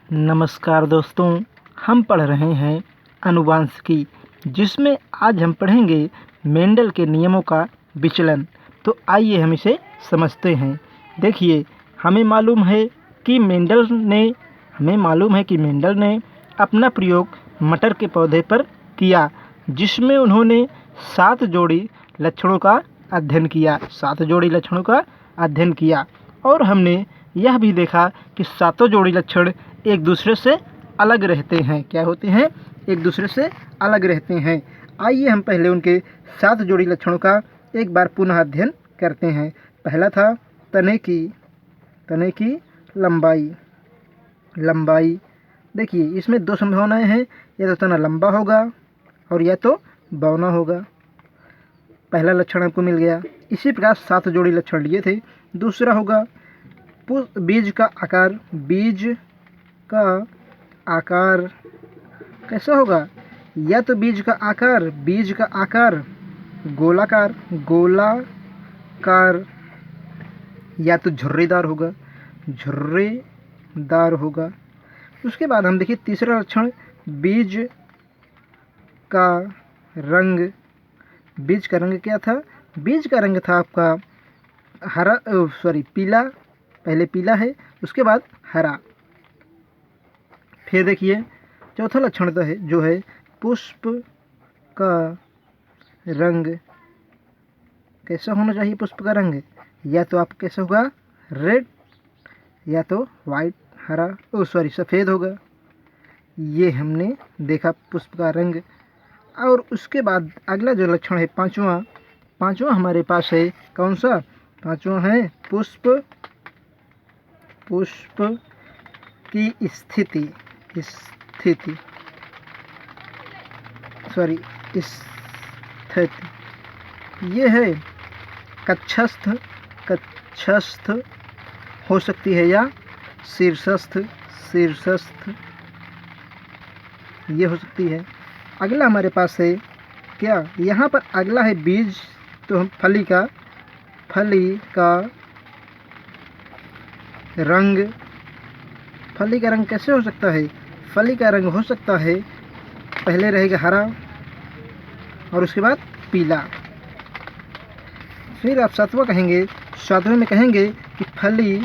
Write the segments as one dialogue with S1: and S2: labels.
S1: नमस्कार दोस्तों, हम पढ़ रहे हैं आनुवंशिकी, जिसमें आज हम पढ़ेंगे मेंडल के नियमों का विचलन। तो आइए हम इसे समझते हैं। देखिए, हमें मालूम है कि मेंडल ने अपना प्रयोग मटर के पौधे पर किया, जिसमें उन्होंने 7 जोड़ी लक्षणों का अध्ययन किया और हमने यह भी देखा कि 7 जोड़ी लक्षण एक दूसरे से अलग रहते हैं। क्या होते हैं? एक दूसरे से अलग रहते हैं। आइए हम पहले उनके 7 जोड़ी लक्षणों का एक बार पुनः अध्ययन करते हैं। पहला था तने की लंबाई। देखिए, इसमें 2 संभावनाएं हैं, या तो तना लंबा होगा और या तो बौना होगा। पहला लक्षण आपको मिल गया। इसी प्रकार 7 जोड़ी लक्षण लिए थे। दूसरा होगा बीज का आकार कैसा होगा? या तो बीज का आकार गोलाकार या तो झुर्रीदार होगा। उसके बाद हम देखिए तीसरा लक्षण बीज का रंग क्या था? बीज का रंग था आपका पीला। पहले पीला है, उसके बाद हरा। फिर देखिए चौथा लक्षण जो है पुष्प का रंग कैसा होना चाहिए? पुष्प का रंग या तो आप कैसा होगा? रेड या तो वाइट सफ़ेद होगा। ये हमने देखा पुष्प का रंग। और उसके बाद अगला जो लक्षण है पांचवा हमारे पास है कौन सा? पांचवा है पुष्प की स्थिति। ये है कक्षस्थ हो सकती है या शीर्षस्थ ये हो सकती है। अगला हमारे पास है क्या? यहाँ पर अगला है बीज, तो हम फली का रंग कैसे हो सकता है? फली का रंग हो सकता है, पहले रहेगा हरा और उसके बाद पीला। फिर आप सातवें में कहेंगे कि फली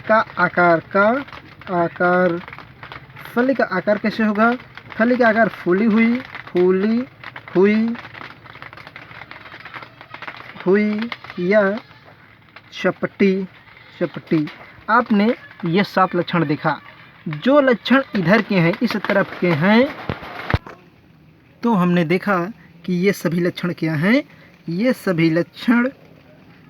S1: का आकार फली का आकार कैसे होगा? फली का आकार फूली हुई या चपटी। आपने ये 7 लक्षण देखा। जो लक्षण इधर के हैं, इस तरफ के हैं, तो हमने देखा कि ये सभी लक्षण क्या हैं? ये सभी लक्षण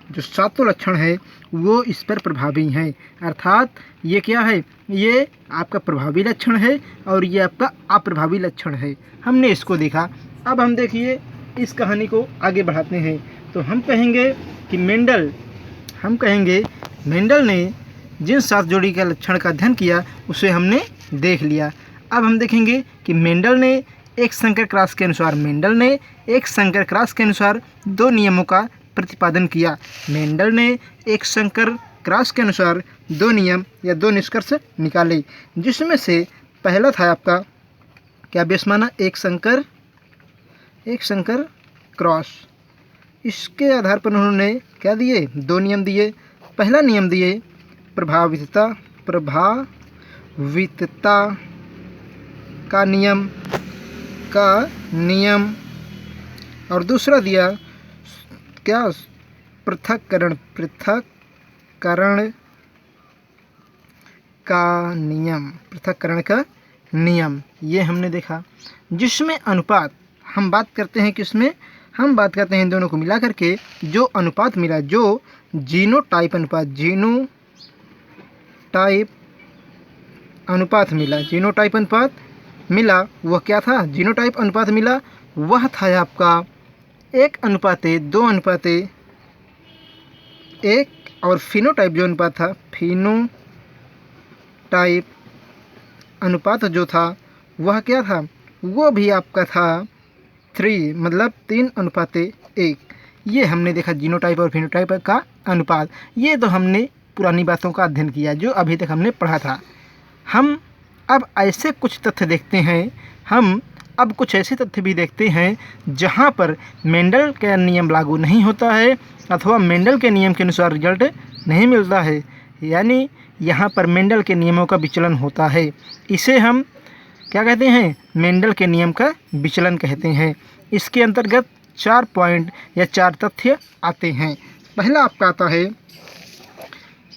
S1: जो 7 लक्षण है वो इस पर प्रभावी हैं। अर्थात ये क्या है? ये आपका प्रभावी लक्षण है और ये आपका अप्रभावी लक्षण है। हमने इसको देखा। अब हम देखिए इस कहानी को आगे बढ़ाते हैं। तो हम कहेंगे कि मेंडल ने जिन 7 जोड़ी का लक्षण का अध्ययन किया उसे हमने देख लिया। अब हम देखेंगे कि मेंडल ने एक संकर क्रॉस के अनुसार 2 नियमों का प्रतिपादन किया। मेंडल ने एक संकर क्रॉस के अनुसार 2 नियम या 2 निष्कर्ष निकाले, जिसमें से पहला था आपका क्या बेस माना? एक संकर क्रॉस। इसके आधार पर उन्होंने क्या दिए? 2 नियम दिए। पहला नियम दिए प्रभावितता का नियम और दूसरा दिया क्या? पृथक्करण का नियम। ये हमने देखा, जिसमें अनुपात हम बात करते हैं किसमें? हम बात करते हैं दोनों को मिला करके जो अनुपात मिला, जो जीनोटाइप अनुपात मिला, वह क्या था? जीनोटाइप अनुपात मिला, वह था आपका 1:1 और फिनोटाइप जो अनुपात था, फिनोटाइप अनुपात जो था वह क्या था? वो भी आपका था 3:1। ये हमने देखा जीनोटाइप और फिनोटाइप का अनुपात। ये तो हमने पुरानी बातों का अध्ययन किया जो अभी तक हमने पढ़ा था। हम अब ऐसे कुछ तथ्य देखते हैं हम, अब कुछ ऐसे तथ्य भी देखते हैं जहाँ पर मेंडल का नियम लागू नहीं होता है अथवा मेंडल के नियम के अनुसार रिजल्ट नहीं मिलता है, यानी यहाँ पर मेंडल के नियमों का विचलन होता है। इसे हम क्या कहते हैं? मेंडल के नियम का विचलन कहते हैं। इसके अंतर्गत 4 पॉइंट या 4 तथ्य आते हैं। पहला आपका आता है,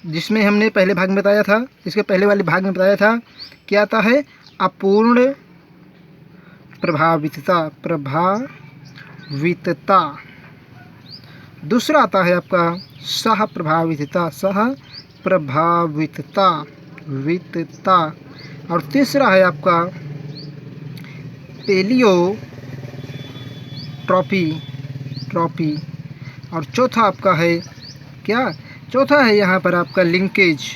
S1: जिसमें हमने पहले भाग में बताया था, इसके पहले वाले भाग में बताया था, क्या आता है? अपूर्ण प्रभावितता। दूसरा आता है आपका सह प्रभावितता। और तीसरा है आपका पेलियोट्रॉपी। और चौथा आपका है क्या? चौथा है यहाँ पर आपका लिंकेज।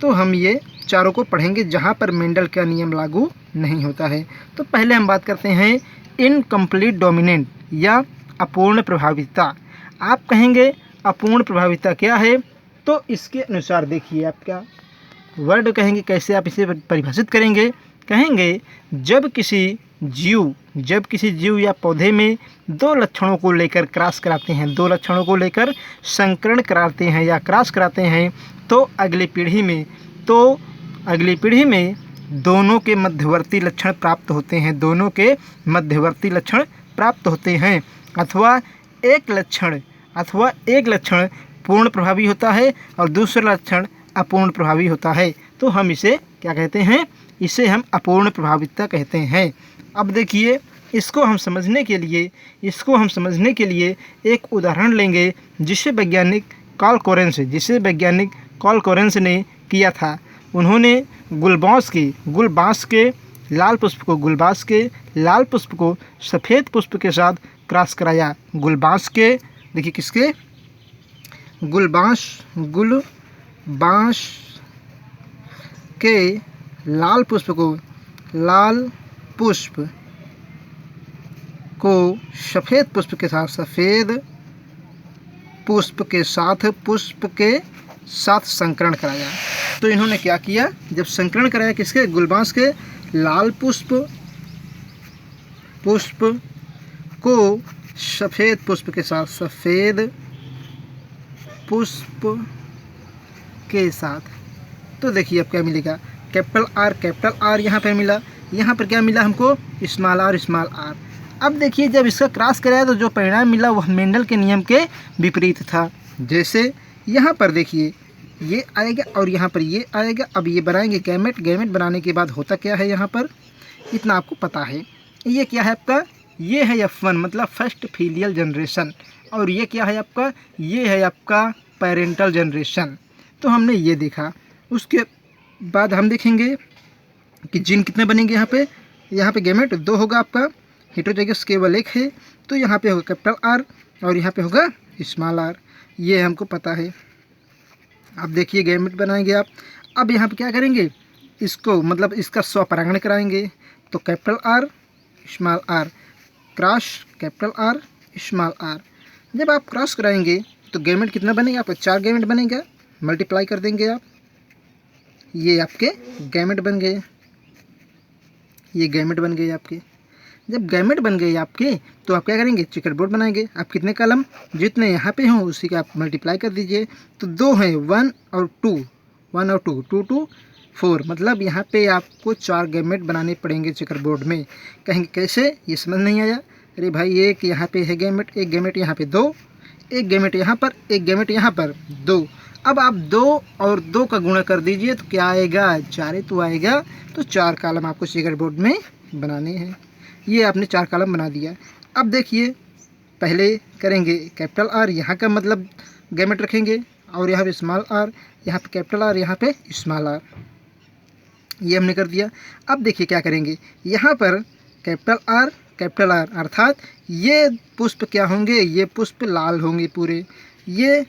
S1: तो हम ये चारों को पढ़ेंगे जहाँ पर मेंडल का नियम लागू नहीं होता है। तो पहले हम बात करते हैं इनकम्प्लीट डोमिनेंट या अपूर्ण प्रभाविता। आप कहेंगे अपूर्ण प्रभाविता क्या है? तो इसके अनुसार देखिए, आप क्या वर्ड कहेंगे, कैसे आप इसे परिभाषित करेंगे? कहेंगे जब किसी जीव या पौधे में 2 लक्षणों को लेकर क्रॉस कराते हैं, 2 लक्षणों को लेकर संकरण कराते हैं या क्रॉस कराते हैं, तो अगली पीढ़ी में दोनों के मध्यवर्ती लक्षण प्राप्त होते हैं अथवा एक लक्षण पूर्ण प्रभावी होता है और दूसरा लक्षण अपूर्ण प्रभावी होता है। तो हम इसे क्या कहते हैं? इसे हम अपूर्ण प्रभाविता कहते हैं। अब देखिए, इसको हम समझने के लिए एक उदाहरण लेंगे जिसे वैज्ञानिक कार्ल कोरेंस ने किया था। उन्होंने गुलबांस के लाल पुष्प को सफ़ेद पुष्प के साथ क्रॉस कराया। गुलबांस के लाल पुष्प को सफ़ेद पुष्प के साथ संकरण कराया। तो इन्होंने क्या किया? जब संकरण कराया किसके? गुलबांस के लाल पुष्प को सफ़ेद पुष्प के साथ, तो देखिए अब क्या मिलेगा? कैपिटल आर यहाँ पर मिला। यहाँ पर क्या मिला हमको? Small R. अब देखिए, जब इसका क्रॉस कराया तो जो परिणाम मिला वह मेंडल के नियम के विपरीत था। जैसे यहाँ पर देखिए, ये आएगा और यहाँ पर ये आएगा। अब ये बनाएंगे गैमेट बनाने के बाद होता क्या है? यहाँ पर इतना आपको पता है। ये क्या है आपका? ये है F1 मतलब फर्स्ट फीलियल जनरेशन। और ये क्या है आपका? ये है आपका पेरेंटल जनरेशन। तो हमने ये देखा। उसके बाद हम देखेंगे कि जीन कितने बनेंगे। यहाँ पे गैमेट 2 होगा आपका, हेटेरोजाइगस केवल 1 है। तो यहाँ पे होगा कैपिटल आर और यहाँ पे होगा स्मॉल आर। ये हमको पता है। अब देखिए, गैमेट बनाएंगे आप। अब यहाँ पे क्या करेंगे? इसको मतलब इसका स्वपरागण कराएंगे। तो capital R small R cross capital R small R. जब आप क्रॉस कराएंगे तो गैमेट कितना बनेगा आपका? 4 गैमेट बनेगा। मल्टीप्लाई कर देंगे आप, ये आपके गैमेट बन गए। ये गैमेट बन गए आपके। जब गैमेट बन गए आपके तो आप क्या करेंगे? चेकर बोर्ड बनाएंगे। आप कितने कॉलम जितने यहाँ पे हों उसी का आप मल्टीप्लाई कर दीजिए। तो 2 हैं, 1 और 2, 2 2 4, मतलब यहाँ पे आपको 4 गैमेट बनाने पड़ेंगे चेकर बोर्ड में। कहेंगे कैसे? ये समझ नहीं आया। अरे भाई, एक यहाँ पे है गैमेट, एक गैमेट यहाँ पे 2, एक गैमेट यहाँ पर, एक गैमेट यहाँ पर 2। अब आप 2 और 2 का गुणा कर दीजिए तो क्या आएगा? 4 तो आएगा। तो 4 कॉलम आपको चेकर बोर्ड में बनाने हैं। ये आपने 4 कॉलम बना दिया। अब देखिए, पहले करेंगे कैपिटल आर, यहाँ का मतलब गैमेट रखेंगे, और यहाँ पे स्मॉल आर, यहाँ पे कैपिटल आर, यहाँ पे स्मॉल आर। ये हमने कर दिया। अब देखिए क्या करेंगे? यहाँ पर कैपिटल आर अर्थात ये पुष्प क्या होंगे? ये पुष्प लाल होंगे पूरे। ये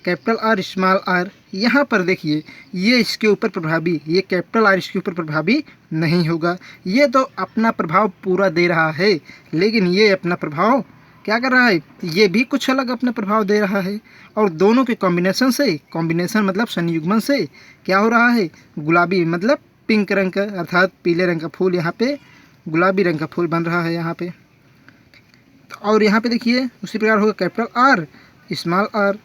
S1: कैपिटल आर स्मॉल आर, यहाँ पर देखिए ये इसके ऊपर प्रभावी, ये कैपिटल आर इसके ऊपर प्रभावी नहीं होगा। ये तो अपना प्रभाव पूरा दे रहा है, लेकिन ये अपना प्रभाव क्या कर रहा है, ये भी कुछ अलग अपना प्रभाव दे रहा है। और दोनों के कॉम्बिनेशन से, कॉम्बिनेशन मतलब संयुग्मन से क्या हो रहा है, गुलाबी मतलब पिंक रंग का अर्थात पीले रंग का फूल यहाँ पे गुलाबी रंग का फूल बन रहा है यहाँ पे। और यहाँ पे देखिए उसी प्रकार होगा कैपिटल आर स्मॉल आर,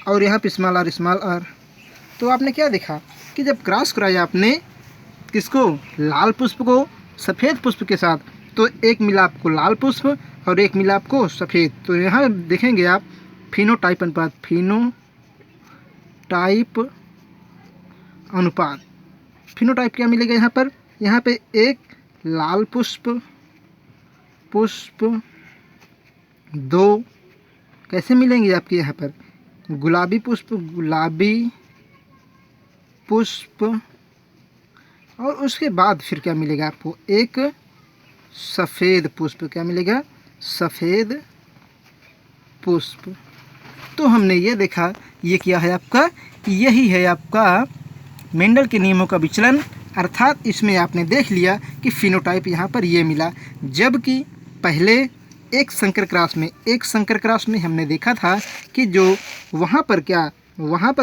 S1: और यहाँ पे स्मॉल आर। तो आपने क्या देखा कि जब क्रॉस कराया आपने किसको, लाल पुष्प को सफ़ेद पुष्प के साथ, तो एक मिला आपको लाल पुष्प और एक मिला आपको सफ़ेद। तो यहाँ देखेंगे आप फिनोटाइप अनुपात, फिनोटाइप अनुपात, फिनोटाइप क्या मिलेगा यहाँ पर, यहाँ पे एक लाल पुष्प दो कैसे मिलेंगे आपके यहाँ पर, गुलाबी पुष्प और उसके बाद फिर क्या मिलेगा आपको, एक सफ़ेद पुष्प। क्या मिलेगा, सफ़ेद पुष्प। तो हमने ये देखा, ये क्या है आपका, यही है आपका मेंडल के नियमों का विचलन, अर्थात इसमें आपने देख लिया कि फिनोटाइप यहाँ पर ये मिला। जबकि पहले एक संकर क्रॉस में हमने देखा था कि जो वहाँ पर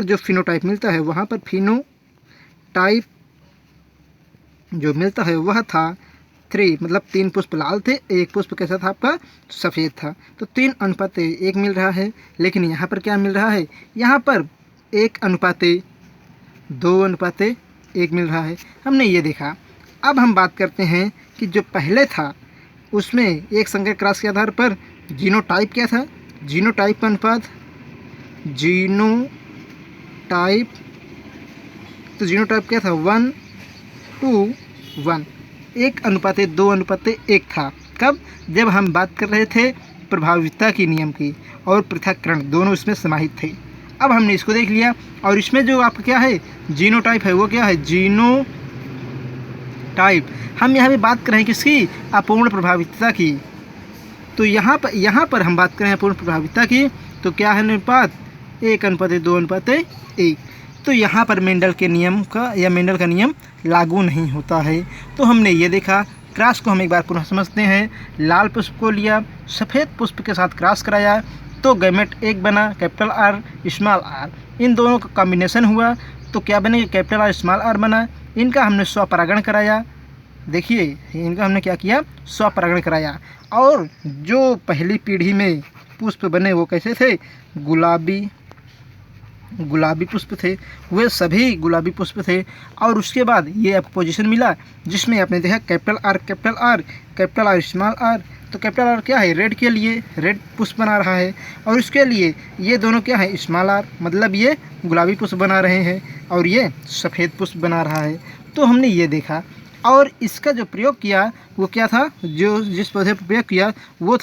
S1: जो फिनोटाइप मिलता है, वहाँ पर फिनोटाइप जो मिलता है वह था 3, मतलब 3 पुष्प लाल थे, एक पुष्प कैसा था आपका, सफ़ेद था। तो 3:1 मिल रहा है। लेकिन यहाँ पर क्या मिल रहा है, यहाँ पर 1:2:1 मिल रहा है। हमने ये देखा। अब हम बात करते हैं कि जो पहले था उसमें एक संकर क्रॉस के आधार पर जीनोटाइप क्या था, जीनोटाइप का अनुपात, जीनोटाइप क्या था, 1:1, 1:2:1 था। कब, जब हम बात कर रहे थे प्रभाविता की नियम की, और पृथक्करण दोनों इसमें समाहित थे। अब हमने इसको देख लिया, और इसमें जो आपका क्या है जीनोटाइप है, वो क्या है, जीनोटाइप। हम यहाँ पे बात कर रहे हैं किसकी, अपूर्ण प्रभाविता की। तो यहाँ पर हम बात कर रहे हैं अपूर्ण प्रभाविता की, तो क्या है अनुपात, 1:2:1। तो यहाँ पर मेंडल का नियम लागू नहीं होता है। तो हमने ये देखा, क्रॉस को हम एक बार पुनः समझते हैं। लाल पुष्प को लिया, सफ़ेद पुष्प के साथ क्रॉस कराया, तो गैमेट एक बना, कैपिटल आर स्मॉल आर। इन दोनों का कॉम्बिनेशन हुआ तो क्या बनेगा, कैपिटल आर स्मॉल आर बना। इनका हमने स्वपरागण कराया, देखिए इनका हमने क्या किया, स्वपरागण कराया। और जो पहली पीढ़ी में पुष्प बने वो कैसे थे, गुलाबी पुष्प थे, वे सभी गुलाबी पुष्प थे। और उसके बाद ये आपको पोजीशन मिला जिसमें आपने देखा कैपिटल आर स्मॉल आर। तो कैपिटल आर क्या है, रेड के लिए रेड पुष्प बना रहा है, और इसके लिए ये दोनों क्या है, स्मॉल आर, मतलब ये गुलाबी पुष्प बना रहे हैं और ये सफ़ेद पुष्प बना रहा है। तो हमने ये देखा, और इसका जो प्रयोग किया वो क्या था, जो जिस पौधे पर प्रयोग किया वो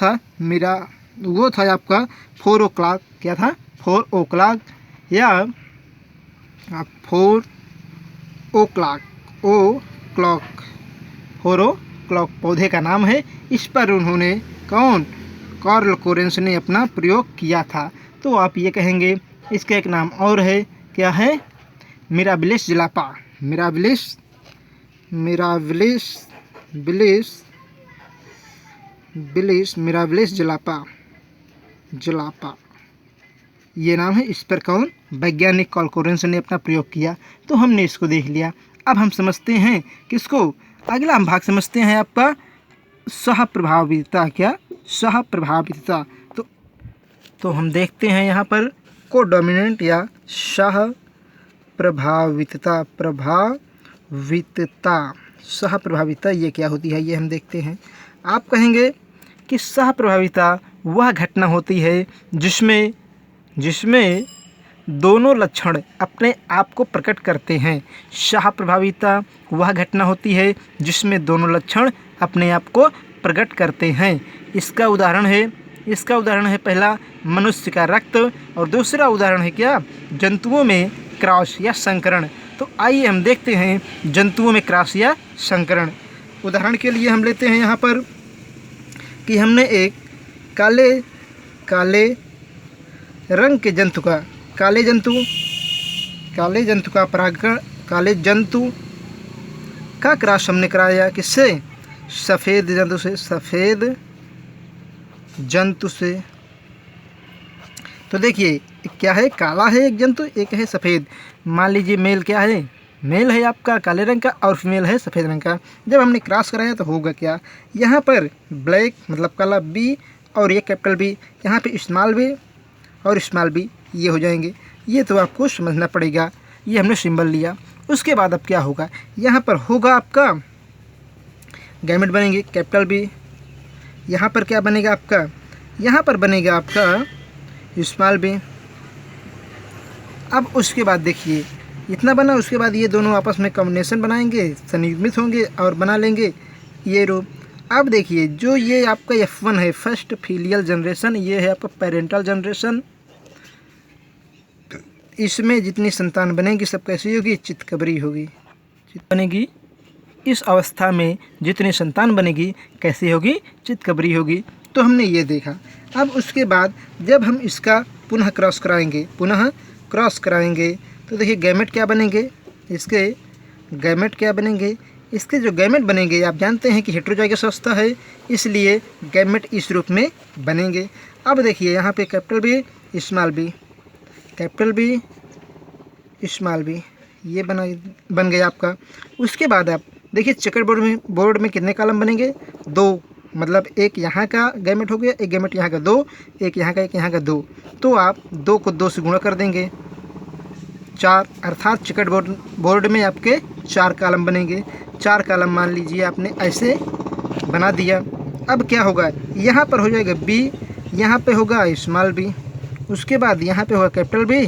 S1: था आपका 4 o'clock। क्या था, 4 o'clock या 4 o'clock पौधे का नाम है। इस पर उन्होंने कार्ल कोरेंस ने अपना प्रयोग किया था। तो आप ये कहेंगे इसका एक नाम और है, क्या है, मिराबिलिस जलापा, मिराबिलिस जलापा, ये नाम है। इस पर कौन, वैज्ञानिक कार्ल कोरेंस ने अपना प्रयोग किया। तो हमने इसको देख लिया। अब हम समझते हैं किसको, अगला हम भाग समझते हैं आपका सहप्रभाविता। क्या, सहप्रभाविता। तो हम देखते हैं यहाँ पर कोडोमिनेंट या सहप्रभाविता ये क्या होती है, ये हम देखते हैं। आप कहेंगे कि सहप्रभाविता वह घटना होती है जिसमें दोनों लक्षण अपने आप को प्रकट करते हैं। सहप्रभाविता वह घटना होती है जिसमें दोनों लक्षण अपने आप को प्रकट करते हैं। इसका उदाहरण है पहला मनुष्य का रक्त, और दूसरा उदाहरण है क्या, जंतुओं में क्रॉस या संकरण। तो आइए हम देखते हैं जंतुओं में क्रॉस या संकरण। उदाहरण के लिए हम लेते हैं यहाँ पर कि हमने एक काले रंग के जंतु का, काले जंतु का क्रॉस हमने कराया किससे, सफ़ेद जंतु से, सफ़ेद जंतु से। तो देखिए क्या है, काला है एक जंतु, एक है सफ़ेद। मान लीजिए मेल क्या है, मेल है आपका काले रंग का और फीमेल है सफ़ेद रंग का। जब हमने क्रॉस कराया तो होगा क्या, यहाँ पर ब्लैक मतलब काला बी और ये कैपिटल बी, यहाँ पे स्मॉल बी और स्मॉल बी ये हो जाएंगे। ये तो आपको समझना पड़ेगा। ये हमने सिंबल लिया। उसके बाद अब क्या होगा, यहाँ पर होगा आपका गैमेट बनेंगे कैपिटल बी। यहाँ पर क्या बनेगा आपका, यहाँ पर बनेगा आपका स्मॉल बी। अब उसके बाद देखिए इतना बना, उसके बाद ये दोनों आपस में कॉम्बिनेशन बनाएंगे, संयुग्मित होंगे और बना लेंगे ये रो। अब देखिए जो ये आपका F1 है फर्स्ट फीलियल जनरेशन, ये है आपका पेरेंटल जनरेशन। इसमें जितनी संतान बनेगी सब कैसी होगी, चितकबरी होगी। बनेगी इस अवस्था में जितनी संतान बनेगी कैसी होगी, चितकबरी होगी। तो हमने ये देखा। अब उसके बाद जब हम इसका पुनः क्रॉस कराएंगे तो देखिए गैमेट क्या बनेंगे, इसके गैमेट क्या बनेंगे, इसके जो गैमेट बनेंगे आप जानते हैं कि हेटेरोजाइगस अवस्था है, इसलिए गैमेट इस रूप में बनेंगे। अब देखिए यहाँ पे capital B small B, capital B small B ये बन गया आपका। उसके बाद आप देखिए चेकर बोर्ड में कितने कॉलम बनेंगे, 2, मतलब एक यहाँ का गैमेट हो गया, एक गैमेट यहाँ का 2, एक यहाँ का, एक यहाँ का 2। तो आप 2 को 2 से गुणा कर देंगे 4, अर्थात चेकर बोर्ड में आपके 4 कॉलम बनेंगे। 4 कॉलम मान लीजिए आपने ऐसे बना दिया। अब क्या होगा, यहाँ पर हो जाएगा बी, यहाँ पे होगा स्मॉल बी, उसके बाद यहाँ पे होगा कैपिटल बी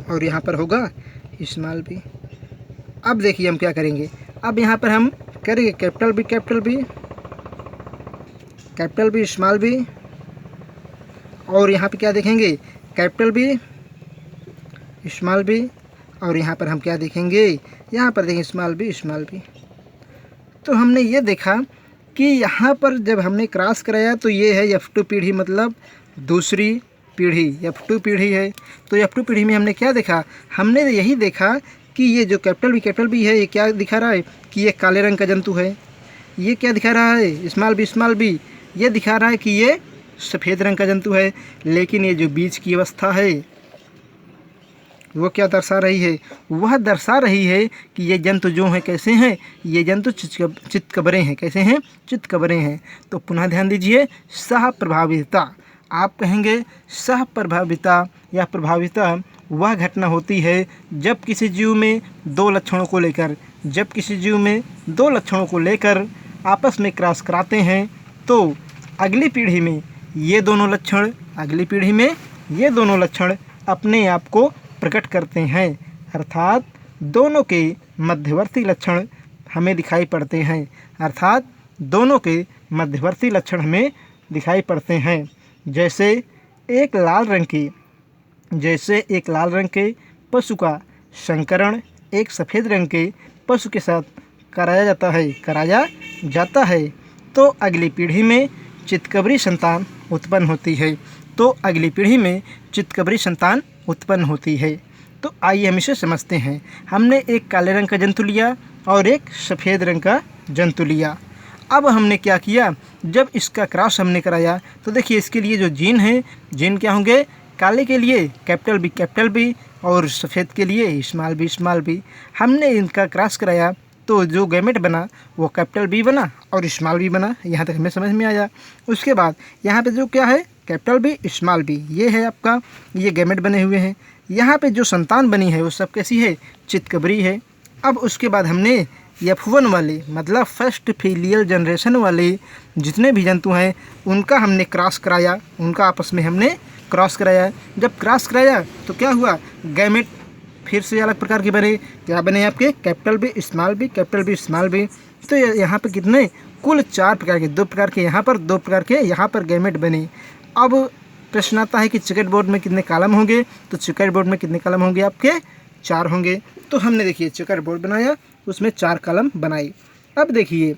S1: और यहाँ पर होगा स्मॉल बी। अब देखिए हम क्या करेंगे, अब यहाँ पर हम करेंगे कैपिटल बी स्मॉल बी और यहाँ पे क्या देखेंगे, कैपिटल बी स्मॉल बी और यहाँ पर हम क्या देखेंगे, यहाँ पर देखेंगे स्मॉल बी। तो हमने ये देखा कि यहाँ पर जब हमने क्रॉस कराया तो ये है F2 पीढ़ी, मतलब दूसरी पीढ़ी F2 पीढ़ी है। तो F2 पीढ़ी में हमने क्या देखा, हमने यही देखा कि ये जो कैपिटल बी है ये क्या दिखा रहा है कि ये काले रंग का जंतु है। ये क्या दिखा रहा है, स्मॉल बी ये दिखा रहा है कि ये सफ़ेद रंग का जंतु है। लेकिन ये जो बीच की अवस्था है वो क्या दर्शा रही है, वह दर्शा रही है कि ये जंतु जो हैं कैसे हैं, ये जंतु चितकबरे हैं। कैसे हैं, चितकबरे हैं। तो पुनः ध्यान दीजिए, सह प्रभाविता, आप कहेंगे सह प्रभाविता या प्रभाविता वह घटना होती है जब किसी जीव में 2 लक्षणों को लेकर आपस में क्रॉस कराते हैं तो अगली पीढ़ी में ये दोनों लक्षण अपने आप को प्रकट करते हैं, अर्थात दोनों के मध्यवर्ती लक्षण हमें दिखाई पड़ते हैं। जैसे एक लाल रंग के पशु का संकरण एक सफ़ेद रंग के पशु के साथ कराया जाता है तो अगली पीढ़ी में चितकबरी संतान उत्पन्न होती है। तो आइए हम इसे समझते हैं। हमने एक काले रंग का जंतु लिया और एक सफ़ेद रंग का जंतु लिया। अब हमने क्या किया, जब इसका क्रॉस हमने कराया तो देखिए इसके लिए जो जीन क्या होंगे, काले के लिए कैपिटल बी और सफ़ेद के लिए स्मॉल बी। हमने इनका क्रॉस कराया तो जो गैमेट बना वो कैपिटल बी बना और स्मॉल बी बना। यहाँ तक हमें समझ में आया। उसके बाद यहाँ पे जो क्या है, कैपिटल बी स्मॉल बी, ये है आपका, ये गैमेट बने हुए हैं। यहाँ पे जो संतान बनी है वो सब कैसी है, चितकबरी है। अब उसके बाद हमने F1 वाले मतलब फर्स्ट फीलियल जनरेशन वाले जितने भी जंतु हैं उनका हमने क्रॉस कराया, उनका आपस में हमने क्रॉस कराया। जब क्रॉस कराया तो क्या हुआ, गैमेट फिर से अलग प्रकार के बने। क्या बने आपके, कैपिटल बी स्मॉल बी। तो यहाँ पे कितने, कुल 4 प्रकार के, 2 प्रकार के यहाँ पर, 2 प्रकार के यहाँ पर गैमेट बने। अब प्रश्न आता है कि चेकर बोर्ड में कितने कॉलम होंगे, तो चेकर बोर्ड में कितने कॉलम होंगे आपके, 4 होंगे। तो हमने देखिए चेकर बोर्ड बनाया, उसमें 4 कॉलम बनाए। अब देखिए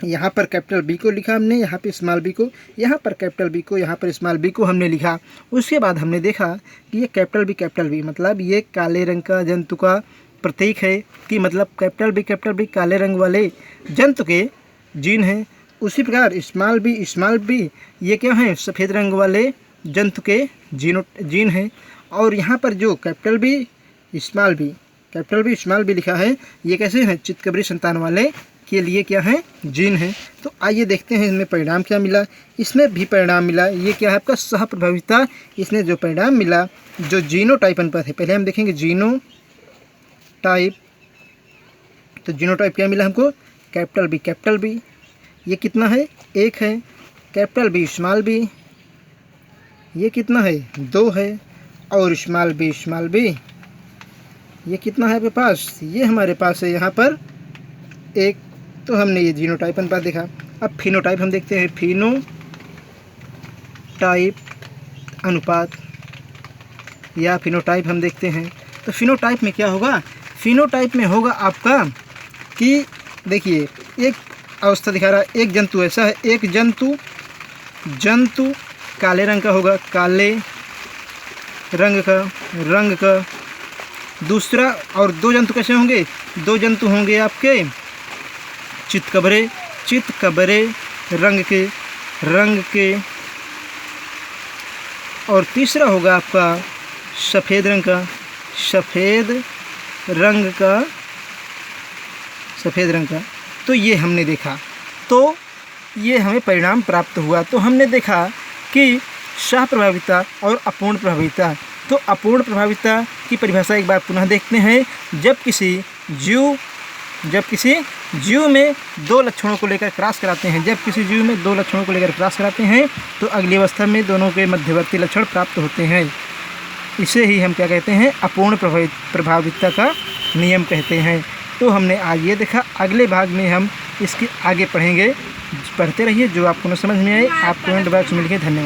S1: यहाँ पर कैपिटल बी को लिखा हमने, यहाँ पे स्मॉल बी को, यहाँ पर कैपिटल बी को, यहाँ पर स्मॉल बी को हमने लिखा। उसके बाद हमने देखा कि ये कैपिटल बी मतलब ये काले रंग का जंतु का प्रतीक है कि मतलब कैपिटल बी काले रंग वाले जंतु के जीन हैं। उसी प्रकार स्मॉल बी ये क्या है, सफ़ेद रंग वाले जंतु के जीन है। और यहाँ पर जो कैपिटल बी स्मॉल बी लिखा है, ये कैसे हैं, चितकबरी संतान वाले के लिए क्या है, जीन है। तो आइए देखते हैं इसमें परिणाम क्या मिला। इसमें भी परिणाम मिला, ये क्या है आपका सह प्रभाविता। इसने जो परिणाम मिला, जो जीनोटाइप अनुपात है, पहले हम देखेंगे जीनोटाइप। तो जीनोटाइप क्या मिला हमको, कैपिटल बी ये कितना है, 1 है। कैपिटल बी स्मॉल बी ये कितना है, 2 है। और स्मॉल बी ये कितना है आपके पास, ये हमारे पास है यहाँ पर 1। तो हमने ये जीनोटाइप अनुपात देखा। अब फिनोटाइप हम देखते हैं, फिनोटाइप अनुपात या फिनोटाइप हम देखते हैं। तो फिनोटाइप में क्या होगा, फिनोटाइप में होगा आपका कि देखिए एक अवस्था दिखा रहा है, एक जंतु ऐसा है, एक जंतु काले रंग का होगा, काले रंग का। दूसरा, और 2 जंतु कैसे होंगे, 2 जंतु होंगे आपके चितकबरे रंग के। और तीसरा होगा आपका सफ़ेद रंग का। तो ये हमने देखा, तो ये हमें परिणाम प्राप्त हुआ। तो हमने देखा कि सह प्रभाविता और अपूर्ण प्रभाविता। तो अपूर्ण प्रभाविता की परिभाषा एक बार पुनः देखते हैं। जब किसी जीव में 2 लक्षणों को लेकर क्रॉस कराते हैं, तो अगली अवस्था में दोनों के मध्यवर्ती लक्षण प्राप्त होते हैं। इसे ही हम क्या कहते हैं, अपूर्ण प्रभाविता का नियम कहते हैं। तो हमने आज ये देखा, अगले भाग में हम इसके आगे पढ़ेंगे। पढ़ते रहिए, जो आपको न समझ में आए आप कमेंट बॉक्स में लिखें। धन्यवाद।